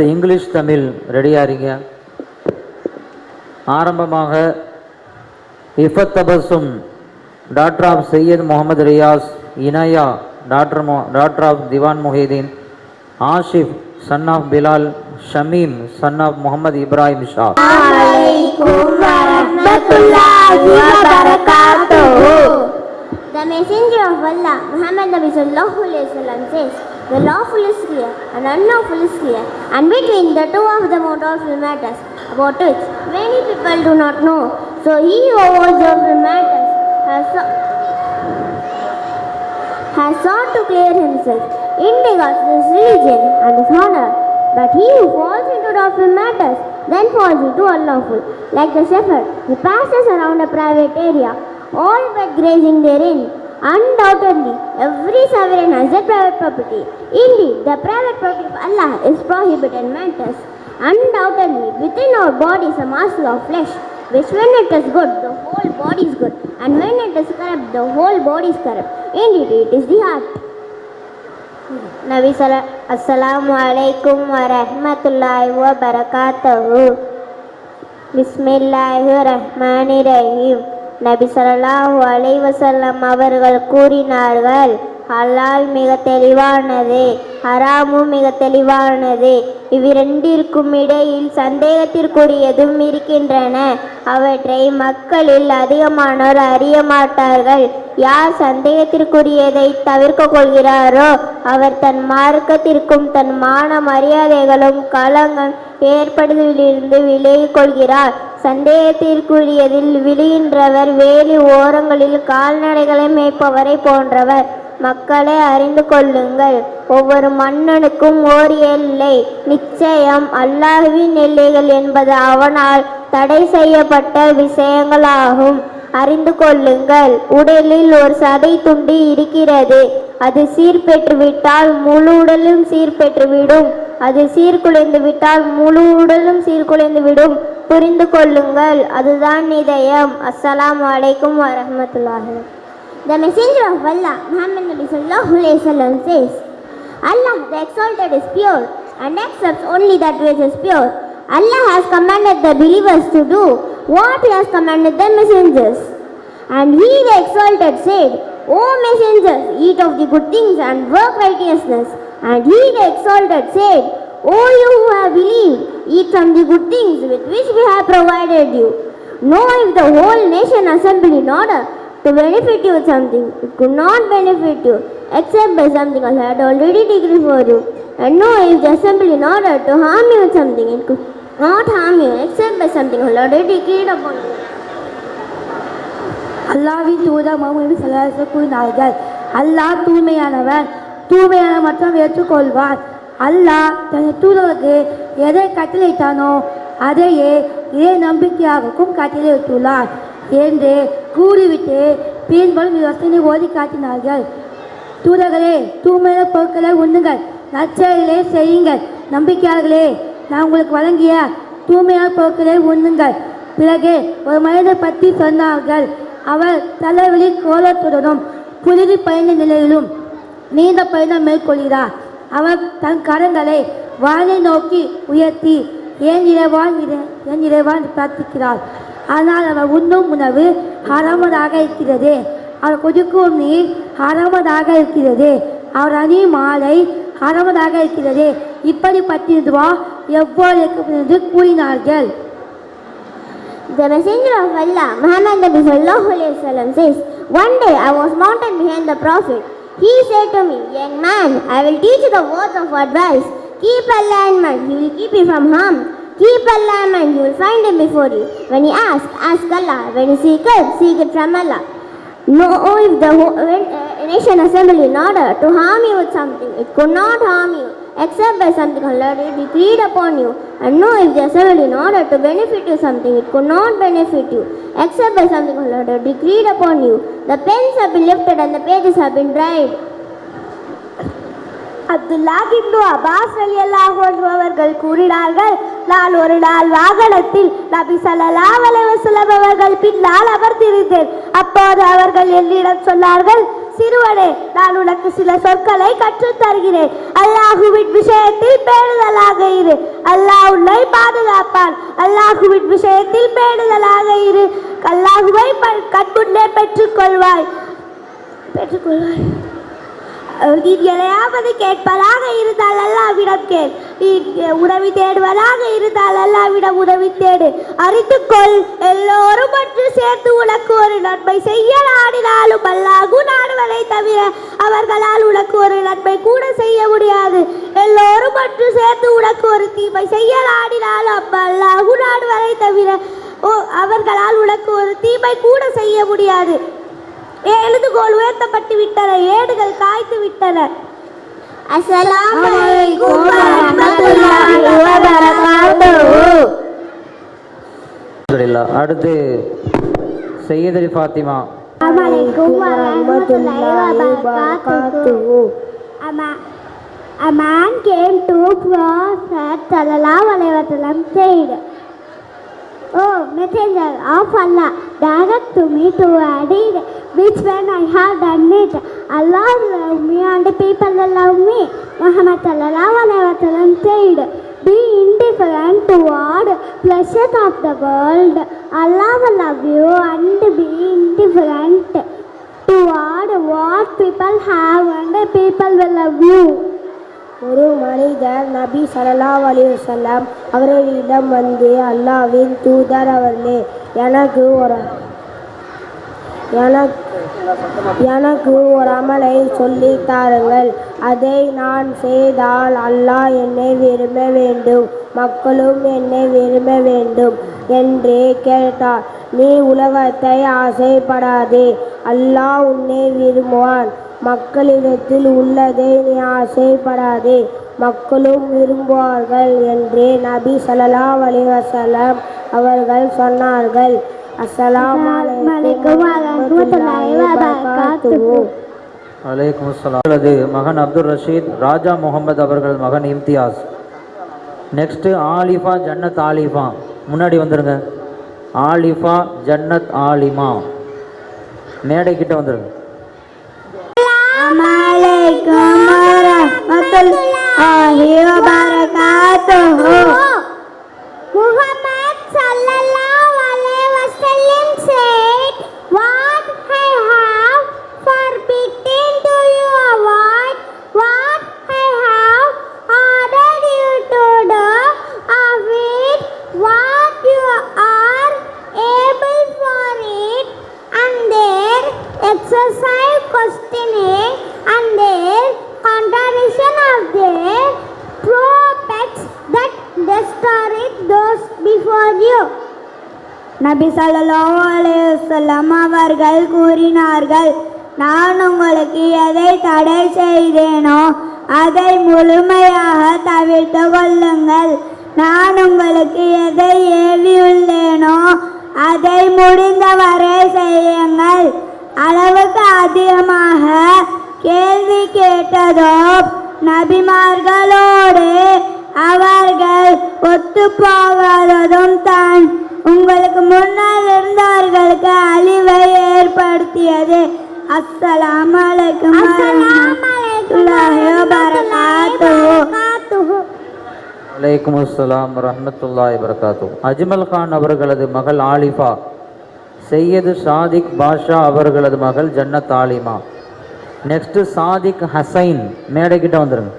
அடுத்து இங்கிலீஷ் தமிழ் ரெடியாக இருங்க. ஆரம்பமாக இஃபத்தபசும் daughter of Syed Mohammed Riyaz, Inaya daughter of Diwan Muhideen, Asif son of Bilal, Shamim son of Mohammed Ibrahim Shah. The messenger of Allah, Muhammad Nabi sallallahu alayhi wa sallam says, the lawful is clear and unlawful is clear, and between the two of them are doubtful matters, about which many people do not know. So he who avoids doubtful matters has sought to clear himself in regards to his religion and his honor. But he who falls into doubtful matters then falls into unlawful. Like the shepherd, he passes around a private area, all but grazing therein. Undoubtedly, every sovereign has a private property. Indeed, the private property of Allah is prohibited matters. Undoubtedly, within our body is a morsel of flesh, which when it is good, the whole body is good, and when it is corrupt, the whole body is corrupt. Indeed, it is the heart. Nabi Assalamu alaikum wa rahmatullahi wa barakatuhu. Bismillahirrahmanirrahim. நபி ஸல்லல்லாஹு அலைஹி வஸல்லம் அவர்கள் கூறினார்கள், ஹலால் மிக தெளிவானது, ஹராமும் மிக தெளிவானது. இவ்விரண்டிற்கும் இடையில் சந்தேகத்திற்குரியதும் இருக்கின்றன. அவற்றை மக்களில் அதிகமானோர் அறிய மாட்டார்கள். யார் சந்தேகத்திற்குரியதை தவிர்க்க கொள்கிறாரோ அவர் தன் மார்க்கத்திற்கும் தன் மான மரியாதைகளும் களங்கம் ஏற்படுவதிலிருந்து விலகிக் கொள்கிறார். சந்தேகத்திற்குரியதில் விழுகின்றவர் வேலி ஓரங்களில் கால்நடைகளை மேய்ப்பவரை போன்றவர். மக்களை அறிந்து கொள்ளுங்கள், ஒவ்வொரு மன்னனுக்கும் ஓர் எல்லை நிச்சயம். அல்லாஹ்வின் எல்லைகள் என்பது அவனால் தடை செய்யப்பட்ட விஷயங்களாகும். அறிந்து கொள்ளுங்கள், உடலில் ஒரு சதை துண்டு இருக்கிறது. அது சீர்பெற்று விட்டால் முழு உடலும் சீர்பெற்றுவிடும். அது சீர்குலைந்து விட்டால் முழு உடலும் சீர்குலைந்து விடும். புரிந்து கொள்ளுங்கள், அதுதான் இதயம். அஸ்ஸலாமு அலைக்கும் வரஹ்மத்துல்லாஹி. The messenger of Allah, Muhammad Nabi sallallahu alayhi wa sallam says, Allah the exalted is pure and accepts only that which is pure. Allah has commanded the believers to do what He has commanded the messengers. And He the exalted said, O messengers, eat of the good things and work righteousness. And He the exalted said, O you who have believed, eat from the good things with which we have provided you. Know if the whole nation assembled in order to benefit you with something, it could not benefit you except by something Allah had already decreed for you. And know if they assembled in order to harm you with something, it could not harm you except by something Allah already decreed upon you. அல்லாஹ்வின் தூதர் முஹம்மது ஸல்லல்லாஹு அலைஹி வஸல்லம் கூறினார்கள், அல்லாஹ் தூய்மையானவன், தூய்மையான மட்டும் ஏற்றுக்கொள்வார். அல்லாஹ் தன் தூதருக்கு எதை கட்டளையிட்டானோ அதையே இதே நம்பிக்கையாகவும் கட்டளையிட்டுள்ளார் என்று கூறிவிட்டு பின்புறம் யோசனை ஓதி காட்டினார்கள். தூதர்களே, தூய்மையான பொருட்களை உண்ணுங்கள், நற்செயலை செய்யுங்கள். நம்பிக்கையாளர்களே, நான் உங்களுக்கு வழங்கிய தூய்மையான பொருட்களை உண்ணுங்கள். பிறகு ஒரு மனிதர் பற்றி சொன்னார்கள். அவர் தலைவலி கோலத்துடனும் புழுதி பயண நிலையிலும் நீண்ட பயணம் மேற்கொள்கிறார். அவர் தன் கரங்களை வானை நோக்கி உயர்த்தி ஏன் இறைவான் பிரார்த்திக்கிறார். ஆனால் அவர் உண்ணும் உணவு ஹராமதாக இருக்கிறது, அவர் குடிக்கும் நீர் ஹராமதாக இருக்கிறது, அவர் அணியும் மாலை ஹராமதாக இருக்கிறது. இப்படிப்பட்டிருந்துவா எவ்வாறு இருக்கும் என்று கூறினார்கள். The messenger of Allah, Muhammad Nabi sallallahu alayhi wa sallam says, one day I was mounted behind the Prophet. He said to me, young man, I will teach you the words of advice. Keep Allah in mind, He will keep you from harm. Keep Allah in mind, you will find Him before you. When you ask Allah. When you seek it from Allah. Know if the nation assembled in order to harm you with something, it could not harm you except by something Allah decreed upon you. And know if they assembled in order to benefit you something, it could not benefit you except by something Allah decreed upon you. The pens have been lifted and the pages have been dried. Abdullah Ibn Abbas ரலியல்லாஹு அன்ஹு அவர்கள் கூறினார்கள், நான் ஒரு நாள் வாகனத்தில் நபி ஸல்லல்லாஹு அலைஹி வஸல்லம் அவர்கள் பின்னால் அமர்ந்திருந்தேன். அப்போது அவர்கள் என்னிடம் சொன்னார்கள், சிறுவனே, நான் உனக்கு சில சொற்களை கற்றுத் தருகிறேன். அல்லாஹுவின் விஷயத்தில் பேணுதலாக இரு, அல்லாஹ் உன்னை பாதுகாப்பான். அல்லாஹுவின் விஷயத்தில் பேணுதலாக இரு, அல்லாஹுவை கண்முன்னே பெற்றுக்கொள்வாய். நீ எதையாவது கேட்பதாக இருந்தால் அல்லாஹ்விடம் கேள். நீ உதவி தேடுவதாக இருந்தால் அல்லாஹ்விடம் உதவி தேடு. அறிந்துகொள், எல்லோரும் ஒன்று சேர்த்து உனக்கு ஒரு நன்மை செய்ய நாடினாலும் அல்லாஹ் நாடுவதை தவிர அவர்களால் உனக்கு ஒரு நன்மை கூட செய்ய முடியாது. எல்லோரும் ஒன்று சேர்த்து உனக்கு ஒரு தீமை செய்ய நாடினாலும் அல்லாஹ் நாடுவதை தவிர அவர்களால் உனக்கு ஒரு தீமை கூட செய்ய முடியாது. எழுதுகோள் உயர்த்தப்பட்டு விட்டன, ஏடுகள் காய்த்து விட்டன. அஸ்ஸலாமு அலைக்கும் வரஹ்மத்துல்லாஹி வ பரகாத்துஹு. அடுத்து சையத் அலி ஃபாத்திமா. அஸ்ஸலாமு அலைக்கும் வரஹ்மத்துல்லாஹி வ பரகாத்துஹு. A man came to Prophet sallallahu alaihi wasallam said, "Oh, Messenger of Allah, direct to me to a deed which when I have done it, Allah love me and the people love me." Muhammad sallallahu alaihi wasallam said, "Be indifferent toward pleasures of the world. Allah will love you, and be indifferent toward what people have, and the people will love you." ஒரு மனிதர் நபி ஸல்லல்லாஹு அலைஹி வஸல்லம் அவர்களிடம் வந்து, அல்லாஹ்வின் தூதர் அவர்களே, எனக்கு ஒரு அமலை சொல்லித் தாருங்கள். அதை நான் செய்தால் அல்லாஹ் என்னை விரும்ப வேண்டும், மக்களும் என்னை விரும்ப வேண்டும் என்று கேட்டார். நீ உலகத்தை ஆசைப்படாதே, அல்லாஹ் உன்னை விரும்புவான். மக்களிடத்தில் உள்ளதை நீ ஆசைப்படாதே, மக்களும் விரும்புவார்கள் என்று நபி ஸல்லல்லாஹு அலைஹி வஸல்லம் அவர்கள் சொன்னார்கள். அஸ்ஸலாமு அலைக்கும் வரஹ்மத்துல்லாஹி வ பரகாத்துஹு. அலைக்கும் அஸ்ஸலாம். மகன் அப்துல் ரஷீத், ராஜா முகமது அவர்கள் மகன் இம்தியாஸ். நெக்ஸ்ட் ஆலிஃபா ஜன்னத் ஆலிஃபா. முன்னாடி வந்துருங்க. ஆலிஃபா ஜன்னத் ஆலிமா, மேடை கிட்ட வந்துருங்க. அலைக்கும் வரஹ்மத்துல்லாஹி வ பரகாத்துஹு. Muhammad sallallahu alaihi wasallam said, "What I have forbidden to you avoid, what I have ordered you to do, of it what you are able for it, and their exercise questioning and their contradiction of their prophets that destroyed those before you." நபி ஸல்லல்லாஹு அலைஹி வஸல்லம் அவர்கள் கூறினார்கள், நான் உங்களுக்கு எதை தடை செய்தேனோ அதை முழுமையாக தவிர்த்து கொள்ளுங்கள். நான் உங்களுக்கு எதை ஏவியுள்ளேனோ அதை முடிந்தவரை செய்யுங்கள். அளவுக்கு அதிகமாக கேள்வி கேட்டதோ நபிமார்களோடு அவர்கள் ஒத்து போகாததும் தான் உங்களுக்கு முன்னால் இருந்தவர்களுக்கு அழிவை ஏற்படுத்தியது. அஸ்ஸலாமு அலைக்கும் வரஹ்மத்துல்லாஹி வ பரகாத்துஹு. அலைக்கும் அஸ்ஸலாம் வரஹ்மத்துல்லாஹி வ பரகாத்துஹு. அஜ்மல் கான் அவர்களது மகள் ஆலிஃபா, சையது சாதிக் பாஷா அவர்களது மகள் ஜன்னத் ஆலிமா. நெக்ஸ்ட் சாதிக் ஹசைன், மேடை கிட்ட வந்துருங்க.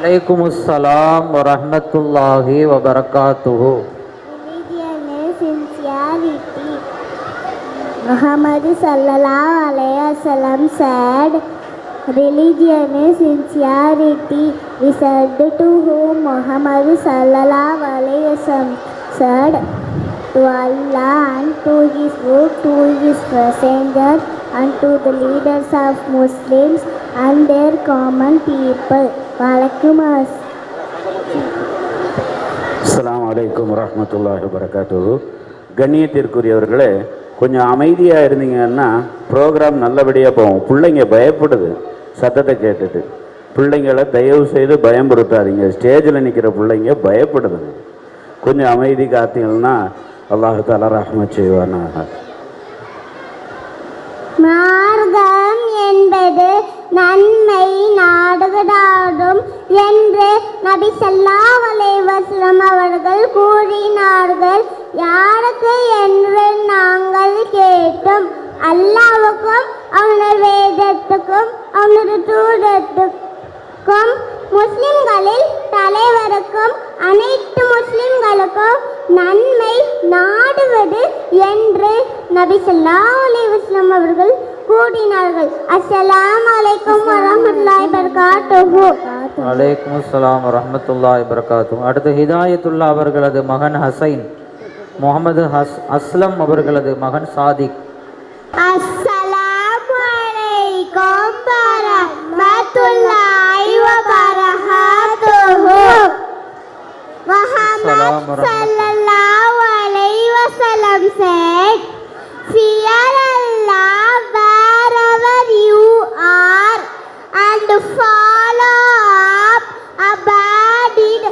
அலைக்கும் அஸ்ஸலாம் வரஹ்மத்துல்லாஹி வ பரகாத்துஹு. Muhammad sallallahu alaihi wasallam said, "Religion is sincerity." We said to whom Muhammad sallallahu alaihi wasallam said, "To Allah and to His book, to His messenger, and to the leaders of Muslims and their common people." Walaikum அஸ்ஸலாமு அலைக்கும் வரஹ்மத்துல்லாஹி வபரகாத்துஹு. கண்ணியத்திற்குரியவர்களே, கொஞ்சம் அமைதியாக இருந்தீங்கன்னா program நல்லபடியாக போகும். பிள்ளைங்க பயப்படுது சத்தத்தை கேட்டுட்டு. பிள்ளைங்களை தயவு செய்து பயம்படுத்தாதீங்க. ஸ்டேஜில் நிற்கிற பிள்ளைங்க பயப்படுதுங்க. கொஞ்சம் அமைதி காத்தீங்கன்னா அல்லாஹ் தஆலா ரஹ்மத் செய்வானாக. மார்க்கம் என்பது நன்மை நாடுகடாடும் என்று நபி ஸல்லல்லாஹு அலைஹி வஸல்லம் அவர்கள் கூறினார்கள். யாருக்கு என்று நாங்கள் கேட்டோம். அல்லாஹ்வுக்கும் அவனது வேதத்துக்கும் அவனது தூதருக்கும் முஸ்லிம்களில் தலைவருக்கும் அனைத்து முஸ்லிம்களுக்கும் நன்மை நாடுவது என்று நபி ஸல்லல்லாஹு அலைஹி வஸல்லம் அவர்கள் கூறினார்கள். அஸ்ஸலாமு அலைக்கும் வரஹ்மத்துல்லாஹி வபரகாத்துஹு. அலைக்கும் அஸ்ஸலாம் வரஹ்மத்துல்லாஹி வபரகாத்துஹு. அடுத்து ஹிதாயத்துல்லா அவர்களது மகன் ஹசைன், முகமது அஸ்லம் அவர்களது மகன் சாதிக். அஸ்ஸலாமு அலைக்கும் வரஹ்மத்துல்லாஹி வபரகாத்துஹு. Muhammad sallallahu alayhi wa sallam said, fear Allah wherever you are and follow up about it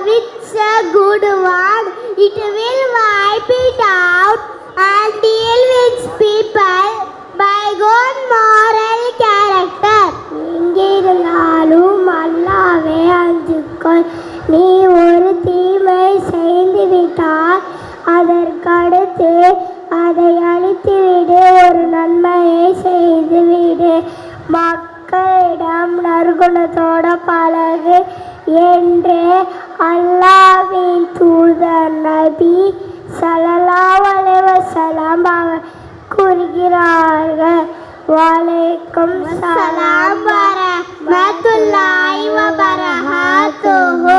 with a good word. It will wipe it out and deal with people by good moral character. எங்கிருந்தாலும் அல்லாஹ்வை அஞ்சிக்கொள். நீ ஒரு தீமை செய்து விட்டால் அதற்கடுத்து அதை அழித்துவிடு, ஒரு நன்மையை செய்துவிடு. மக்களிடம் நற்குணத்தோட பழகு என்று அல்லாஹ்வின் தூதர் நபி ஸல்லல்லாஹு அலைஹி வஸல்லம் அவர் கூறுகிறார்கள். வலைக்கும் ஸலாம் வரஹ்மத்துல்லாஹி வபரகாத்துஹு.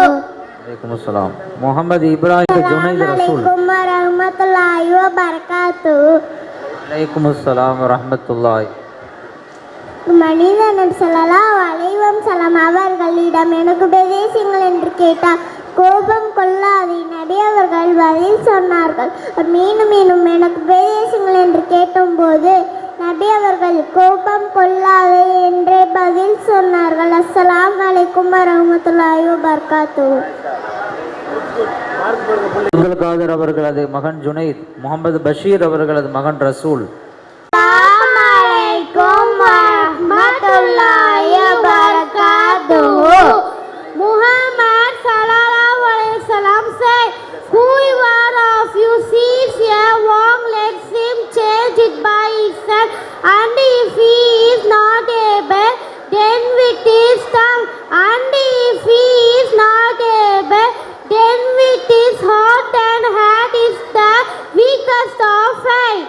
அலைக்கும் அஸ்ஸலாம். முகமது இப்ராஹிம் ஜுனைத் ரசூல். அலைக்கும் வரஹ்மத்துல்லாஹி வபரகாத்துஹு. அலைக்கும் அஸ்ஸலாம் வரஹ்மத்துல்லாஹி. மனித நபி ஸல்லல்லாஹு அலைஹி வஸல்லம் அவர்களிடம் எனக்கு உபதேசிங்கள் என்று கேட்டார். கோபம் கொள்ளாதே நபி அவர்கள் பதில் சொன்னார்கள். மீண்டும் மீண்டும் எனக்கு உபதேசிங்கள் என்று கேட்டும்போது நபி அவர்கள் கோபம் கொள்ளாதே என்றே பதில் சொன்னார்கள். அஸ்ஸலாமு அலைக்கும் வரஹ்மத்துல்லாஹி வபரகாத்துஹு. அப்துல் காதர் அவர்களது மகன் ஜுனைத், முகமது பஷீர் அவர்களது மகன் ரசூல். அஸ்ஸலாமு அலைக்கும் வரஹ்மத்துல்லாஹி வபரகாத்துஹு. Muhammad sallallahu alaihi wasallam said, whoever of you sees a wrong, let him change it by himself, and if he is not able, then with his tongue, and if he is not able, then with his heart, and heart is the weakest of faith.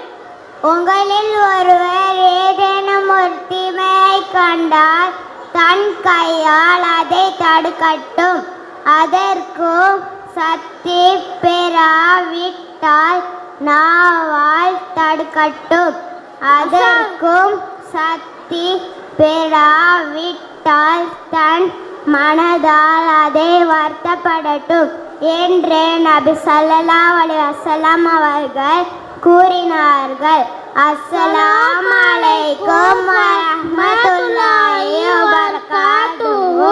உங்களில் ஒருவர் ஏதேனும் ஒரு தீமையை கண்டால் தன் கையால் அதை தடுக்கட்டும். அதற்கு சக்தி பெறாவிட்டால் நாவால் தடுக்கட்டும். அதற்கும் சக்தி பெறாவிட்டால் தன் மனதால் அதை வருத்தப்படட்டும் என்று நபி ஸல்லல்லாஹு அலைஹி வஸல்லம் அவர்கள் கூறினார்கள். அஸ்ஸலாமு அலைக்கும் வரஹ்மத்துல்லாஹி வபரகாத்துஹு.